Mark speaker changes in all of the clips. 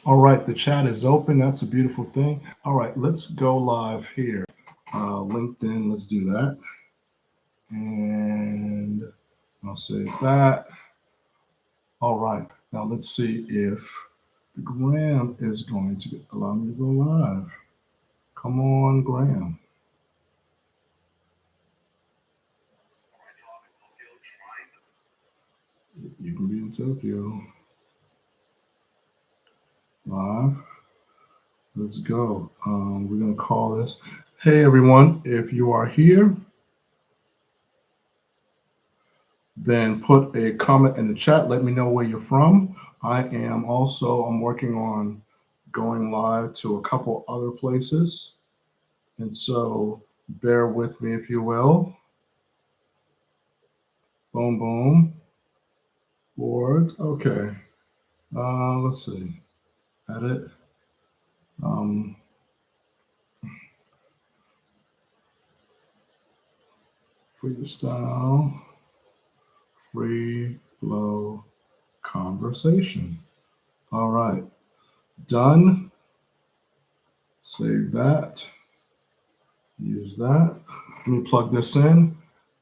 Speaker 1: All right, the chat is open. That's a beautiful thing. All right, let's go live here. LinkedIn, let's do that. And I'll save that. All right, now let's see if the Graham is going to allow me to go live. Come on, Graham. You can be in Tokyo. Live. Let's go. We're going to call this. Hey, everyone. If you are here, then put a comment in the chat. Let me know where you're from. I'm working on going live to a couple other places. And so bear with me, if you will. Boom, boom. Boards. Okay. Let's see. Edit. Freestyle. Free flow conversation. All right. Done. Save that. Use that. Let me plug this in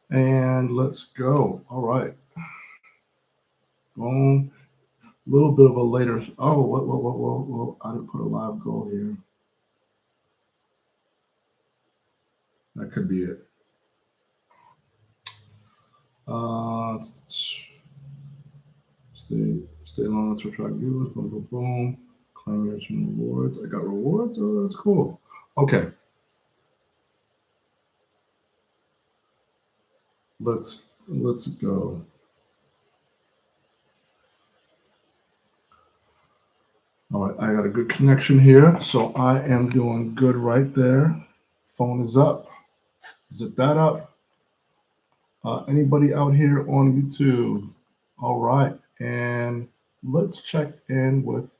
Speaker 1: and let's go. All right. Boom. A little bit of a later. Oh, whoa. I didn't put a live goal here. That could be it. Stay long to attract viewers. Boom, boom, boom. Claim your rewards. I got rewards. Oh, that's cool. Okay. Let's go. All right, I got a good connection here, so I am doing good right there. Phone is up. Zip that up. Anybody out here on YouTube? All right, and let's check in with,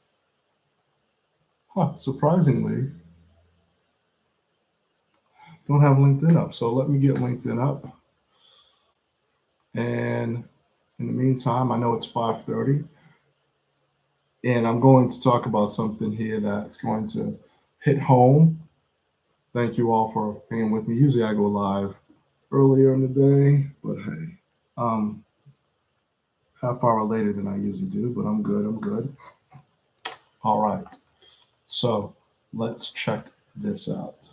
Speaker 1: surprisingly, don't have LinkedIn up. So let me get LinkedIn up. And in the meantime, I know it's 5:30, and I'm going to talk about something here that's going to hit home. Thank you all for being with me. Usually I go live earlier in the day, but hey, half hour later than I usually do, but I'm good. All right, so let's check this out.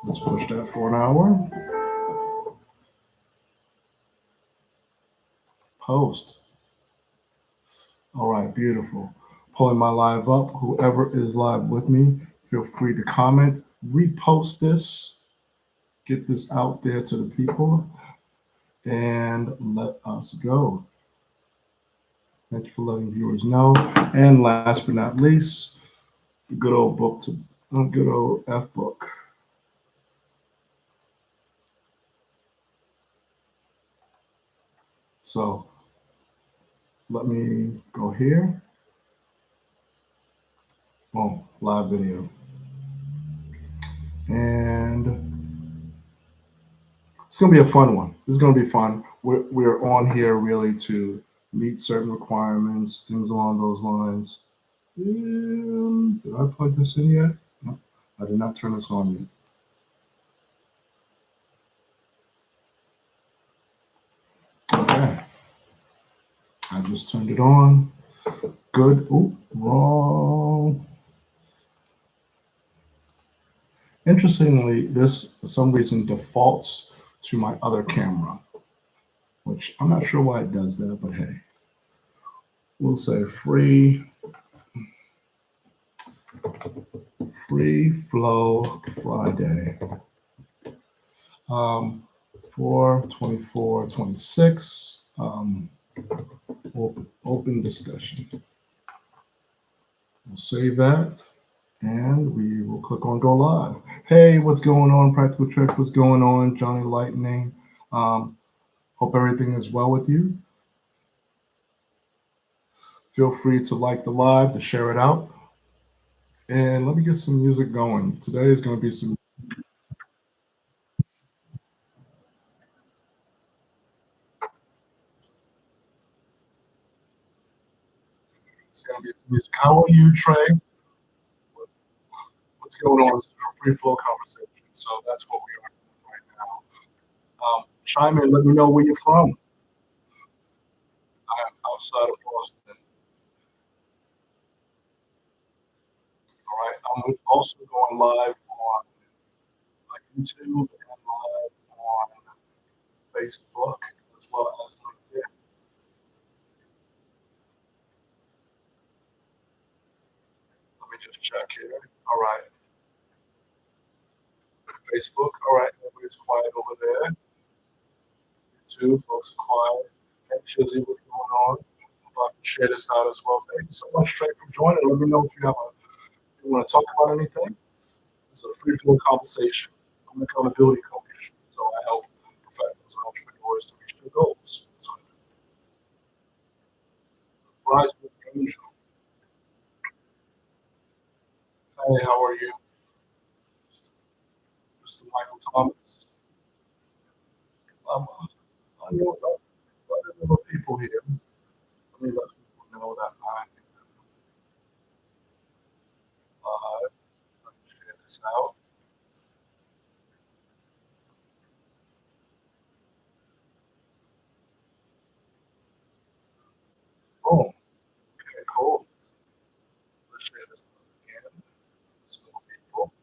Speaker 1: Let's push that for an hour. Post. All right, beautiful. Pulling my live up. Whoever is live with me, feel free to comment, repost this, get this out there to the people, and let us go. Thank you for letting viewers know. And last but not least, good old F book. So let me go here. Boom, live video. And it's gonna be a fun one. This is gonna be fun. We're on here really to meet certain requirements, things along those lines. Did I plug this in yet? No, I did not turn this on yet. Okay. I just turned it on. Good. Oh, wrong. Interestingly, this for some reason defaults to my other camera, which I'm not sure why it does that, but hey, we'll say free flow Friday. 4/24/26. Open discussion. We'll save that and we will click on go live. Hey, what's going on? Practical Tricks, what's going on? Johnny Lightning. Hope everything is well with you. Feel free to like the live, to share it out. And let me get some music going. Today is going to be some. It's gonna be some music. How are you, Trey? What's, what's going on? This is a free flow conversation. So that's what we are doing right now. Chime in, let me know where you're from. I am outside of Boston. All right. I'm also going live on YouTube and live on Facebook as well as LinkedIn. Let me just check here. All right. Facebook. All right. Everybody's quiet over there. YouTube, folks are quiet. Hey, Shizzy, what's going on? I'm about to share this out as well. Thank you so much, Trey, for joining. Let me know if you want to talk about anything. It's a free flow conversation. I'm an accountability coach, so I help professionals and entrepreneurs to reach their goals. So, rise with angel. Hey, how are you, Mr. Michael Thomas? I know a lot of people here. Let me let people know that I'm live. Let me share this out. Boom. Okay, cool. Let's share this out again. Some more people.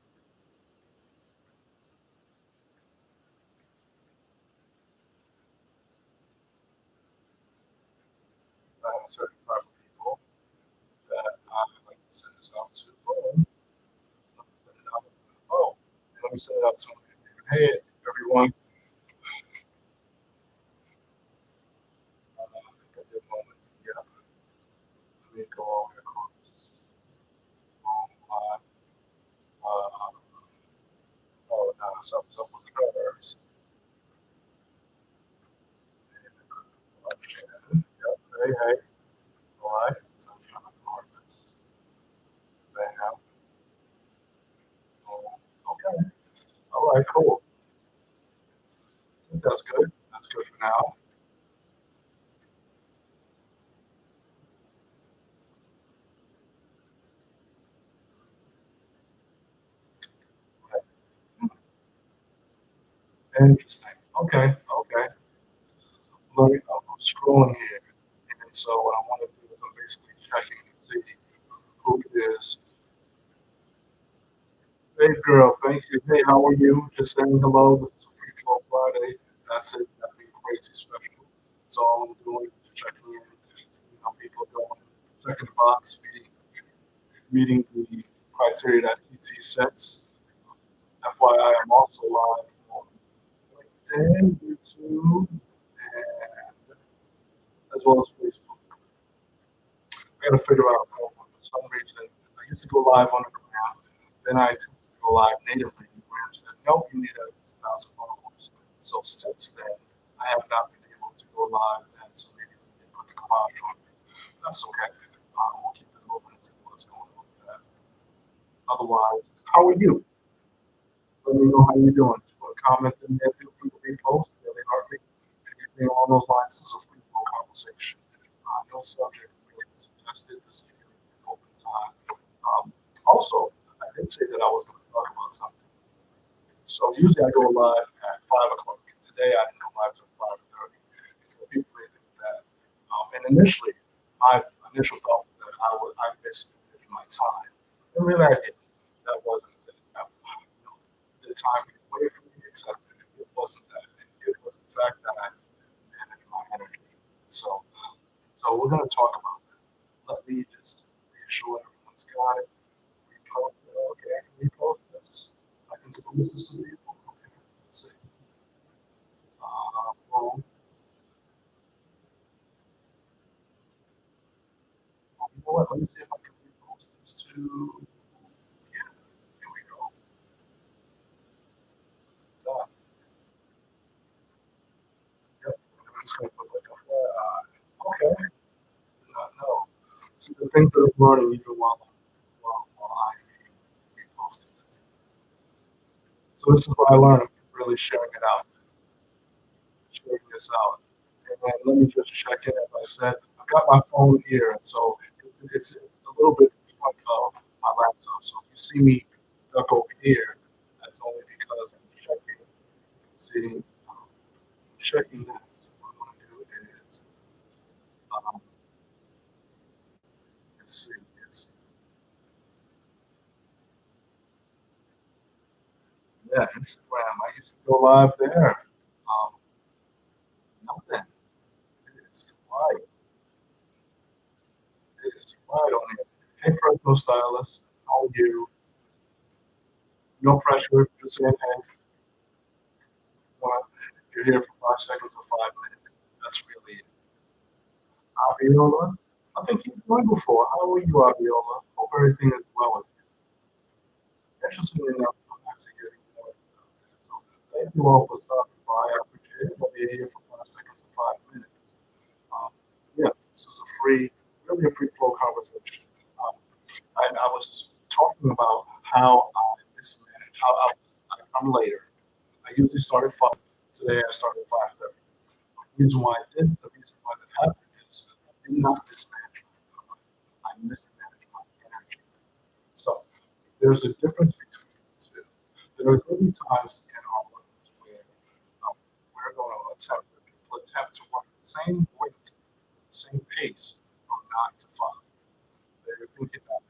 Speaker 1: 75 people that I'd like to send this out to. Boom. Let me send it out. Oh, let me send it out to them. Hey, everyone. I think I did moments. Yeah. Let me go all the way across. Uh, uh, oh, no, so I was up with hers. Yep. Hey, hey. All right. So I'm trying to record this. Bam. Oh, okay. All right, cool. I think that's good. That's good for now. Interesting. Okay. Okay. Let me, I'm scrolling here. And so what I want to do is I'm basically checking to see who it is. Hey girl, thank you. Hey, how are you? Just saying hello. This is a free flow Friday. That's it. Nothing crazy special. That's all I'm doing. Just checking in, seeing how people are doing. Checking the box, meeting the criteria that TT sets. FYI, I'm also live on LinkedIn, YouTube, and as well as Facebook. I gotta figure out how for some reason. I used to go live on the ground, then I attempted to go live natively. Graham said, "No, you need a thousand followers." So since then, I have not been able to go live, and so maybe we can put the kibosh on it. That's okay. We'll keep it moving and see what's going on with that. Otherwise, how are you? Let me know how you're doing. Just put a comment in there. Feel free to repost. Really heartbeat. Anything along those lines. This is a free flow conversation. No subject really suggested. This is really an open time. Also, I did say that I was going to talk about something. So usually I go live at 5 o'clock. Today I didn't go live till 5:30. So people may think that. And initially, my initial thought was that I missed my time. And really I didn't. That wasn't it. You know, the time away from me, except it wasn't that. It was the fact that I managed my energy. So, so we're going to talk about that. Let me just make sure everyone's got it. Repost it. Okay, I can repost this. I can still listen to people. Okay, let's see. Well, you know what? Let me see if I can repost this too. Yeah, here we go. Done. Yep. I'm just going to put like a okay. Did not know. See the things that I'm learning even while I reposting this. So this is what I learned. Really sharing it out, sharing this out. And then let me just check in. As I said, I've got my phone here, and so it's it's a little bit in front of my laptop. So if you see me duck over here, that's only because I'm see, um, checking that. So what I'm going to do is, um, let's see, is, yeah, Instagram. I used to go live there. Nothing. It is quiet. It is quiet on here. Hey, personal stylist, how are you? No pressure. Just saying, hey, what? You're here for 5 seconds or 5 minutes. That's really it. Abiola, I think you've joined before. How are you, Abiola? Hope everything is well with you. Interesting enough, I'm actually getting more out there. So thank you all for stopping by. I appreciate it. I'll be here for 5 seconds or 5 minutes. Um, yeah, this is a free, really a free flow conversation. Um, I was talking about how I mismanage, I'm later. I usually start at 5. Today I started at 5:30. The reason why that happened is I did not mismanage my time. I mismanaged my energy. So there's a difference between the two. There are going to be times in our lives where um, we're going to attempt, people attempt to work at the same rate, the same pace from 9 to 5. They're thinking that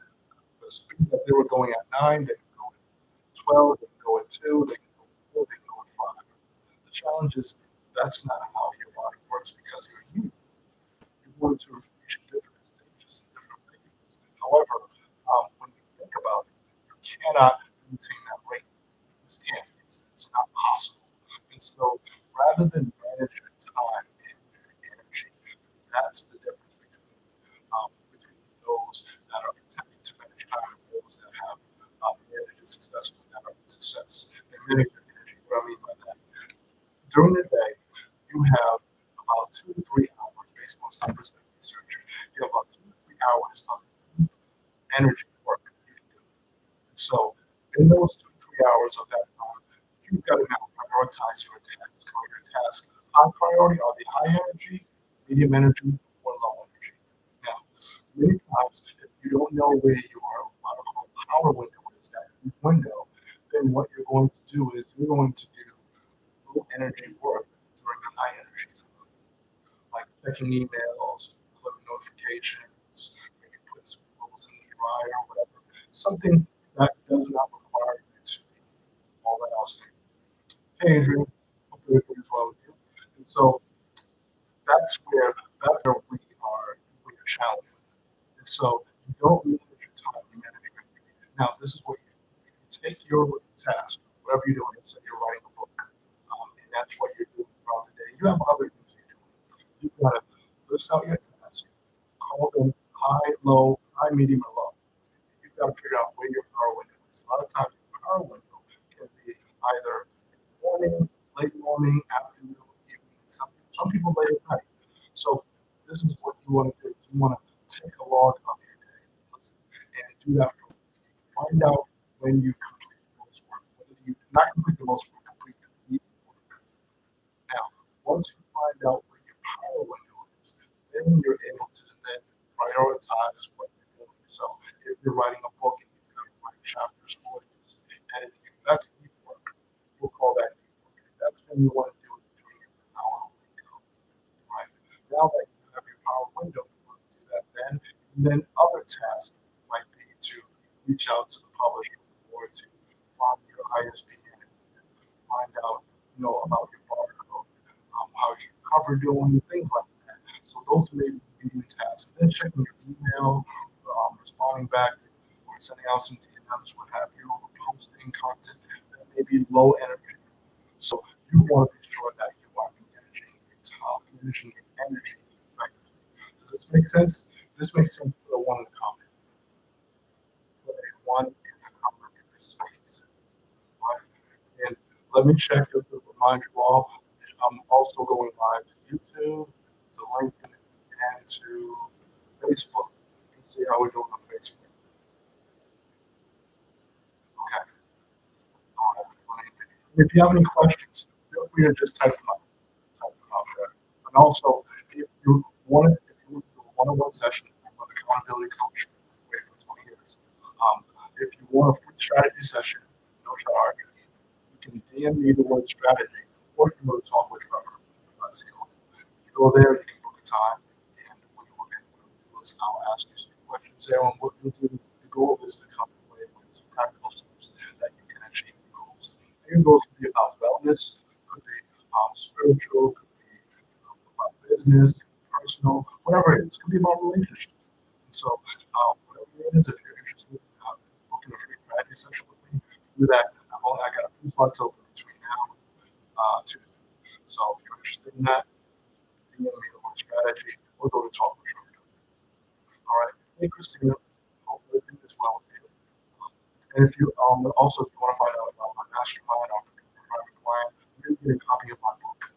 Speaker 1: the speed that they were going at 9, they can go at 12, they can go at 2, they can go at 4, they can go at 5. The challenge is that's not how your body works because you're human. You're going to reach different stages and different phases. However, when you think about it, you cannot maintain that rate. You just can't. It's not possible. And so rather than manage your time and your energy, that's the difference between those that are attempting to manage time and those that have managed it successfully, that are in success. They manage their energy. What I mean by that, during the day, you have about 2 to 3 hours based on some percent research. You have about 2 to 3 hours of deep energy work you can do. And so, in those 2 to 3 hours of that time, you've got to now prioritize your tasks. Are your tasks high priority? Are they high energy, medium energy, or low energy? Now, many times, if you don't know where your what I call power window is, that deep window, then what you're going to do is you're going to do low energy work during the high energy time, like checking emails, clicking notifications, maybe putting some clothes in the dryer or whatever. Something that does not require you to be all that outstanding. Hey, Adrian, hope everything is well with you. And so that's where we are challenged. And so you don't manage your time, you manage your energy. Now, this is what you do. You take your task, whatever you're doing, let's say you're writing a book, and that's what you're doing throughout the day. You have other things you're doing. You've got to list out your tasks, call them high, low, high, medium, or low. You've got to figure out where your power window is. A lot of times, your power window can be either morning, late morning, afternoon, evening. Some people late at night. So this is what you want to do. You want to take a log of your day, listen, and do that for find out when you complete the most work. When you not complete the most work, complete the deep work. Now, once you find out where your power window is, then you're able to then prioritize what you're doing. So if you're writing a book and you've got to write chapters, stories, and that's deep work. We'll call that deep work. That's when you want to do it during your power window. Right. Now that you have your power window, you want to do that then. And then other tasks might be to reach out to the publisher or to find your ISBN and find out, about your barcode, how's your cover doing, things like that. So those may be medium tasks. Then checking your email, responding back to or sending out some DMs, what have you, or posting content that may be low energy. So you want to be sure that you are managing your time, managing your energy effectively. Does this make sense? This makes sense for the one in the comment. Put a one in the comment if this is making sense. Right? And let me check just to remind you all. I'm also going live to YouTube, to LinkedIn, and to Facebook. Let's see how we're doing on Facebook. Okay. All right. If you have any questions, feel free to just type them out there. And also, if you want to do a one-on-one session with an accountability coach, strategy session, no charge. You can DM me the word strategy, or you can go to talk with Trevor. You go there, you can book a time, and what you will do is I'll ask you some questions there. And what you'll do is the goal is to come away with some practical steps that you can achieve your goals. And your goals could be about wellness, could be spiritual, could be about business, personal, whatever it is. Could be about relationships. And so, whatever it is, if you're interested in booking a free strategy session with me, do that. I got a few slots open between now and Tuesday. So if you're interested in that, DM me the word strategy or go to talk with Trevor. All right. Hey, Christina. Hope everything is well with you. And if you also if you want to find out about my mastermind or private client, you can get a copy of my book.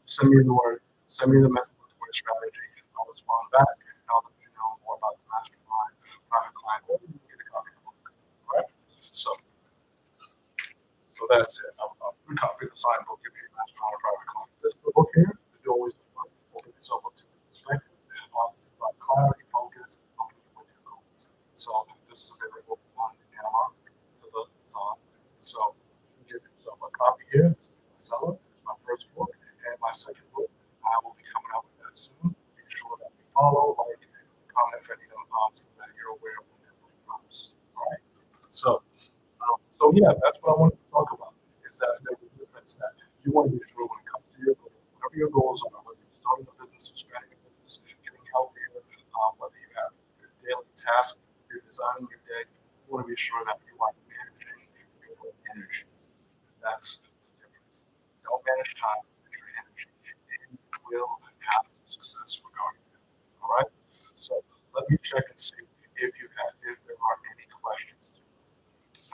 Speaker 1: Send me the word, send me the message with the word strategy. I'll respond back and I'll let you know more about the mastermind, private client, or you can get a copy of the book. All right. So that's it. A copy of the signed book if you're mastermind or private client. This book here, the door always open yourself up to the perspective. It's about clarity, focus, helping you with your goals. So this is available on Amazon. So it's on. So you can get yourself a copy here. It's a seller. It's my first book and my second book. I will be coming out with that soon. Be sure that you follow, like, comment if any of them so that you're aware of when that book drops. All right. So yeah, that's what I wanted to talk about. Is that there's a difference that you want to be sure when it comes to your goals, whatever your goals are, whether you're starting a business or starting a business, getting healthier, whether you have your daily tasks, you're designing your day, you want to be sure that you are managing your energy. That's the difference. Don't manage time, manage your energy, and you will have some success regarding that. All right. So let me check and see if there are any questions.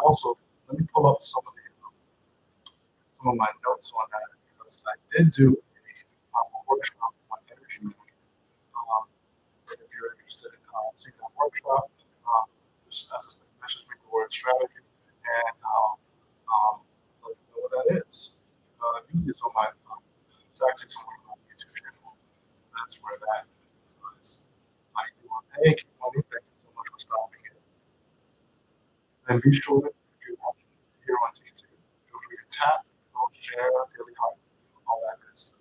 Speaker 1: Also, let me pull up some of my notes on that because I did do a workshop on energy management. Um, if you're interested in seeing that workshop, just as I said, message me the word strategy and let me know what that is. Usually it's on my it's actually somewhere on my YouTube channel. So that's where that is. I do. Hey, Kimani, thank you so much for stopping in. And be sure that if you're watching here on YouTube, feel free to tap, share, daily hype, all that good stuff.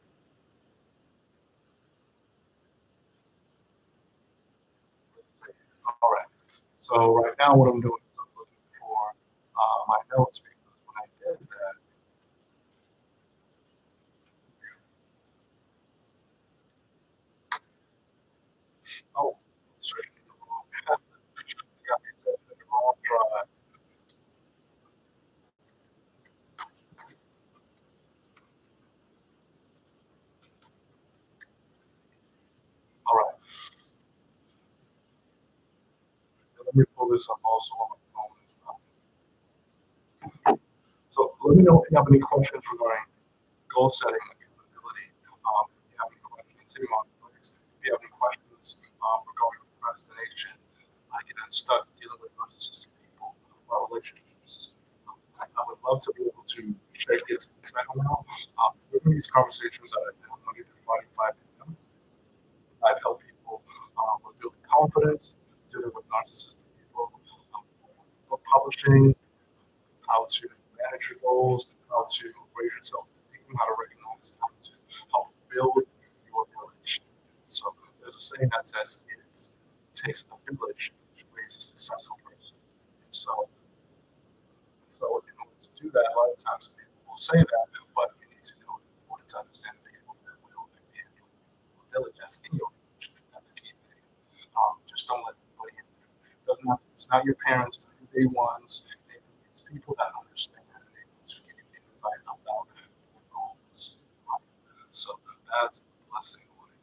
Speaker 1: Let's see. All right. So right now, what I'm doing is I'm looking for my notes because when I did that, oh, searching in the wrong, got me searching in the wrong drive. All right. Now let me pull this up also on my phone as well. So let me know if you have any questions regarding goal setting, accountability. If you have any questions, hit me on please. If you have any questions regarding procrastination, I get unstuck dealing with narcissistic people or relationships. I would love to be able to share this insight on now. During these conversations that I have Monday through Friday, 5 p.m., I've helped people with building confidence, dealing with narcissistic people, book publishing, how to manage your goals, how to raise your self-esteem, how to recognize, how to help build your village. So there's a saying that says it takes a village to raise a successful person. And so in order to do that, a lot of times people will say that, but you need to know it's important to understand the people that will handle the village that's in your village. That's a key thing. Just don't let anybody in there. Doesn't have to, it's not your parents, not your day ones. It's people that understand and able to give you insight about your goals. So that's a blessing on it.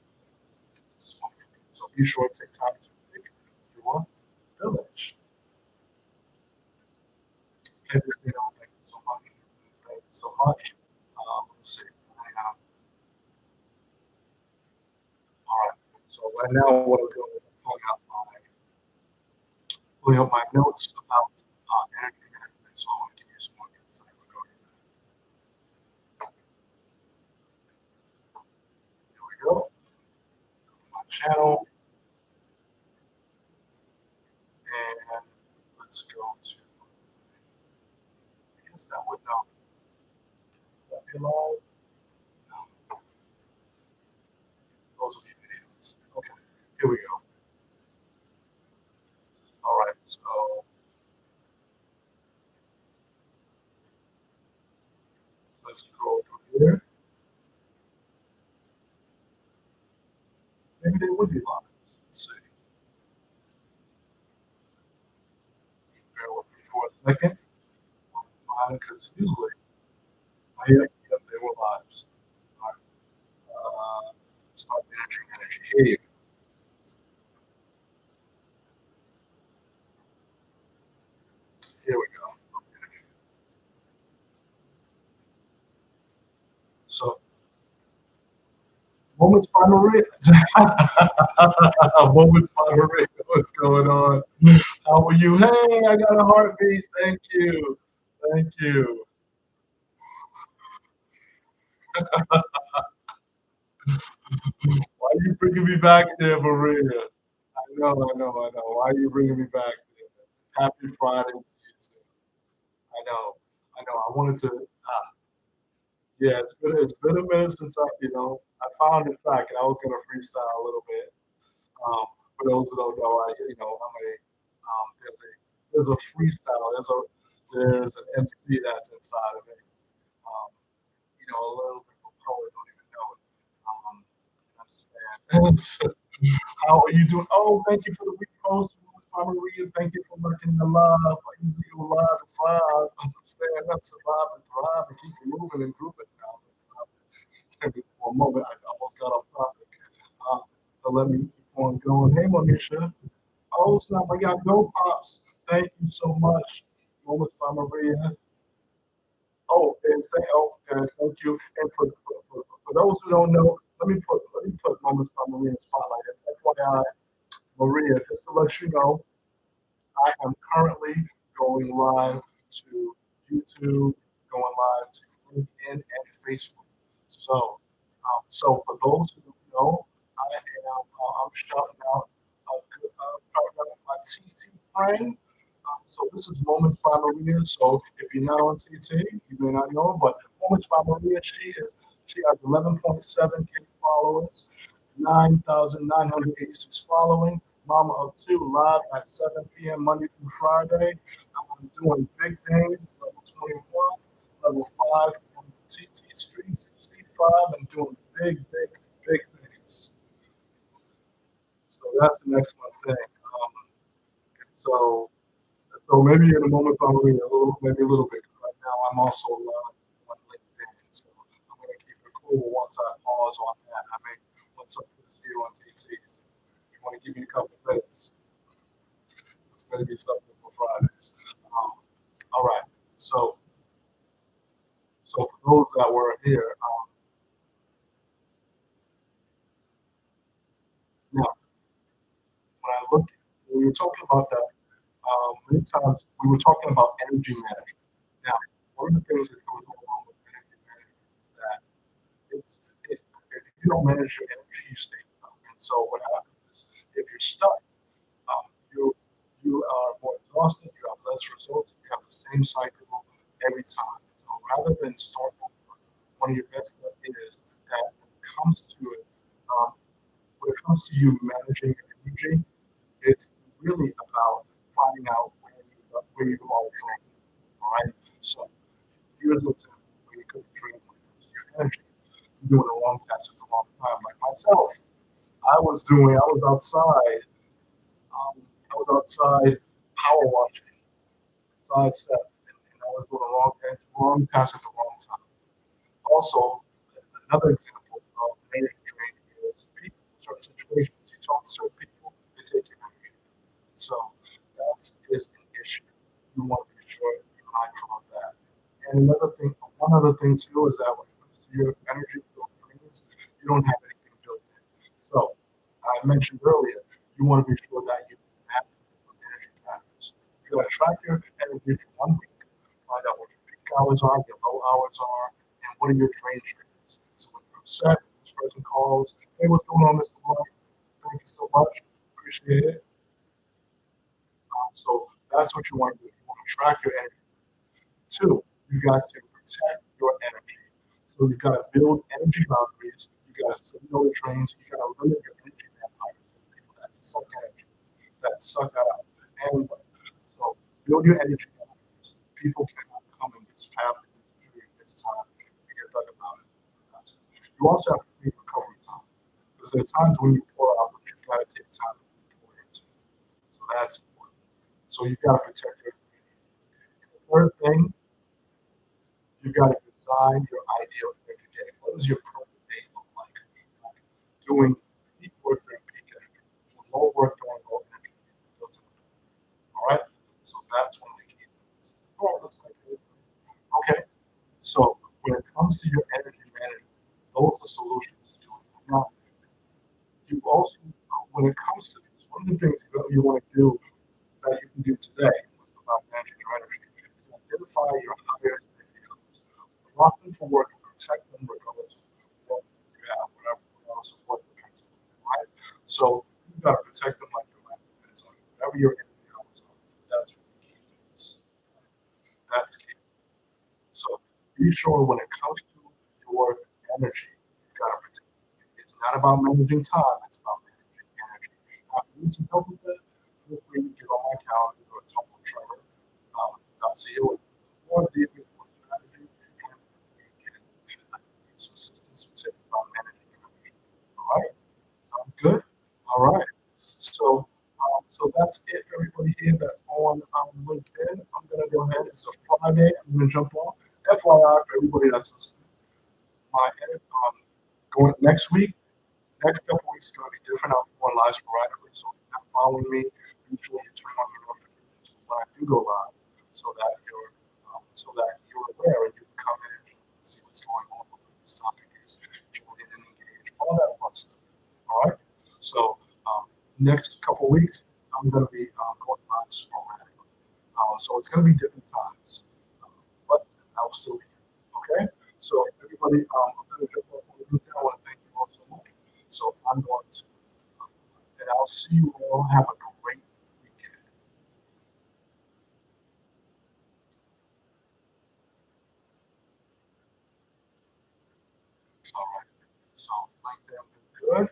Speaker 1: It's wonderful. So be sure to take time to pick your village. Hey, Christina, thank you so much. Thank you so much. Let's see. All right. So right now, what I'm doing is I'm pulling up my notes about energy management. So I want to give you some more insight regarding that. Here we go. My channel, and let's go to No, you live. No, those will be videos. Okay, here we go. All right, so let's scroll through here. Maybe they would be live. Let's see. Bear with me for a second. Fine, because usually, yep, they were live. All right, start managing energy. Here you go. Here we go. Okay. So, moments by Maria. Moments by Maria. What's going on? How are you? Hey, I got a heartbeat. Thank you. Thank you. Why are you bringing me back there, Maria? I know. Why are you bringing me back there? Happy Friday to you too. I know. I wanted to. Yeah, it's been a minute since I found it back, and I was gonna freestyle a little bit. For those who don't know, I'm a there's a freestyle. There's an MC that's inside of it. Um, a little bit of a poet, don't even know it. Understand? How are you doing? Oh, thank you for the repost, Mama Maria. Thank you for making the love. I usually go live at 5. Understand? That's survive and thrive and keep it moving and grooving now. For a moment, I almost got off topic. But let me keep on going. Hey, Monisha. Oh, snap. I got go pops. Thank you so much. Moments by Maria. Thank you. And for those who don't know, let me put Moments by Maria in spotlight. FYI, Maria, just to let you know, I am currently going live to YouTube, going live to LinkedIn and Facebook. So for those who don't know, I'm shouting out my TT friend. So this is Moments by Maria. So if you're not on TT, you may not know, but Moments by Maria, she has 11.7K followers, 9,986 following. Mama of two, live at 7 p.m. Monday through Friday. I'm doing big things, level 21, level 5 on the TT streets, C5, and doing big things. So that's an excellent thing. So so maybe in a moment probably maybe a little bit. 'Cause right now I'm also live on LinkedIn, so I'm gonna keep it cool once I pause on that. I mean, once I put this here on TT, so if you want to give me a couple of minutes, it's gonna be something for Fridays. Um, all right. So so for those that were here, now when I look, when we were talking about that, many times we were talking about energy management. Now, one of the things that goes along with energy management is that it's if you don't manage your energy, you stay stuck. And so what happens is if you're stuck, you are more exhausted, you have less results, you have the same cycle every time. So rather than start over, one of your best bet is that when it comes to it, um, when it comes to you managing your energy, it's really about finding out where you are drained. All right. So here's what's where you could drain when it comes to your energy. You're doing the wrong task at the wrong time. Like myself, I was outside. I was outside power washing, sidestep, and I was doing the wrong task at the wrong time. Also, another example of energy drain is people, certain situations. You talk to certain people, they take your energy. So that is an issue. You want to be sure you're mindful of that. And one other thing too is that when it comes to your energy drains, you don't have anything built in. So I mentioned earlier, you want to be sure that you map your energy patterns. You got to track your energy for 1 week, find out what your peak hours are, your low hours are, and what are your drain triggers. So when you're upset, this person calls, hey, what's going on, Mr. White? Thank you so much. Appreciate it. So that's what you want to do. You want to track your energy. Two, You got to protect your energy. So you got to build energy boundaries. You got to signal the drains. You got to limit your energy vampires. Those people that suck energy, that suck that out. Anyway, so build your energy boundaries. People cannot come in this path in this period, this time. You get better about it. You also have to create recovery time. Because there's times when you pour out, but you've got to take time to pour into. So that's important. So you've got to protect your energy. And the third thing, you got to design your ideal energy day. What does your perfect day look like? Like doing peak work during peak energy, doing low work during low energy. All right? So that's one of the key things. All right, looks like it. Okay. So when it comes to your energy management, those are solutions to it. Now, you also, when it comes to this, one of the things you want to do that you can do today about managing your energy is identify your highest energy levels. Lock them for work and protect them regardless of what you have, whatever else of what depends on you, right? So you got to protect them like your life depends on you. Whatever your energy levels are, that's what the key things. That's key. So be sure when it comes to your energy, you got to protect it. It's not about managing time, it's about managing energy. Now, if you need some help with that, feel free to get on my calendar or talk with Trevor. I'll see you with more deep more strategy and we can give some assistance and tips about managing energy. All right? Sounds good? All right. So that's it, everybody here that's on LinkedIn. I'm gonna go ahead. It's a Friday. I'm gonna jump on. FYI for everybody that's listening, my going next week. Next couple weeks is gonna be different. I'll be going live sporadically. So if you're not following me, be sure you turn on your notifications when I do go live, so that you're aware and you can come in and see what's going on, what this topic is, join in and engage, all that fun stuff. All right. So next couple of weeks, I'm going to be going live sporadically. So it's going to be different times, but I'll still be here. Okay. So everybody, I'm going to jump off on the weekend. I want to thank you all so much. So I'm going to, and I'll see you all. Have a great weekend. All right. So LinkedIn, good.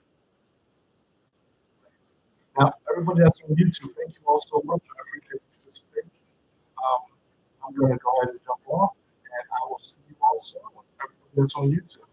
Speaker 1: Now, everybody that's on YouTube, thank you all so much. I appreciate the participation. Um, I'm going to go ahead and jump off, and I will see you all soon. Everybody that's on YouTube.